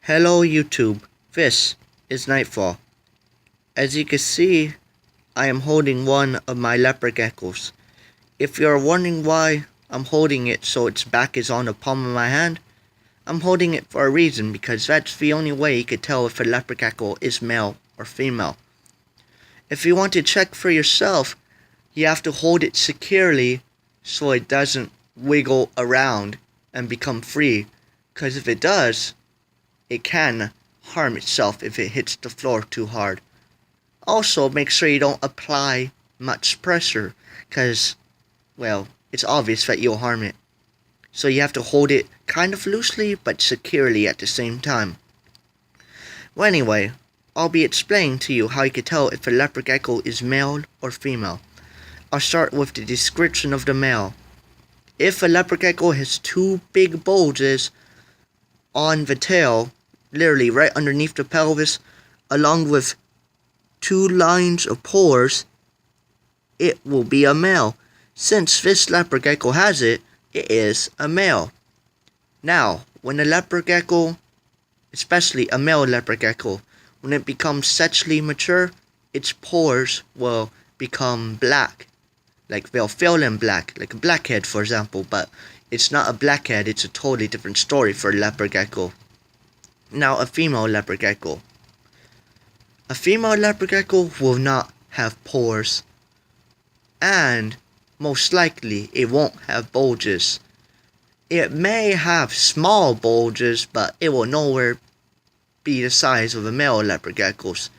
Hello YouTube, this is Nightfall. As you can see, I am holding one of my leopard geckos. If you're wondering why I'm holding it so its back is on the palm of my hand, I'm holding it for a reason because that's the only way you could tell if a leopard gecko is male or female. If you want to check for yourself, you have to hold it securely so it doesn't wiggle around and become free, because if it does, it can harm itself if it hits the floor too hard. Also, make sure you don't apply much pressure, because, well, it's obvious that you'll harm it. So you have to hold it kind of loosely but securely at the same time. Well, anyway, I'll be explaining to you how you can tell if a leopard gecko is male or female. I'll start with the description of the male. If a leopard gecko has two big bulges on the tail, literally right underneath the pelvis, along with two lines of pores, it will be a male. Since this leopard gecko has it, it is a male. Now, when a leopard gecko, especially a male leopard gecko, when it becomes sexually mature, its pores will become black. Like they'll fill in black, like a blackhead for example, but it's not a blackhead, it's a totally different story for a leopard gecko. Now, a female leopard gecko. A female leopard gecko will not have pores, and most likely it won't have bulges. It may have small bulges, but it will nowhere be the size of a male leopard gecko's.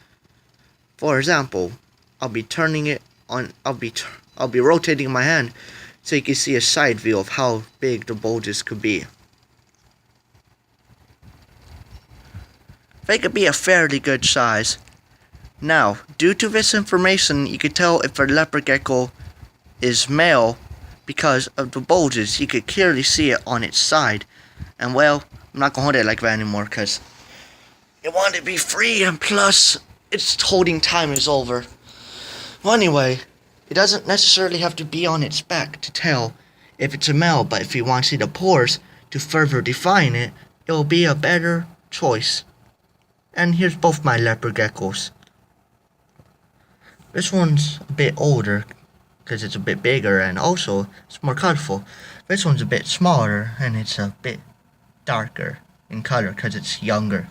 For example, I'll be rotating my hand so you can see a side view of how big the bulges could be. They could be a fairly good size. Now, due to this information, you can tell if a leopard gecko is male because of the bulges. You could clearly see it on its side. And well, I'm not gonna hold it like that anymore because it wanted to be free, and plus, its holding time is over. Well, anyway, it doesn't necessarily have to be on its back to tell if it's a male, but if you want to see the pores to further define it, it'll be a better choice. And here's both my leopard geckos. This one's a bit older because it's a bit bigger and also it's more colorful. This one's a bit smaller and it's a bit darker in color because it's younger.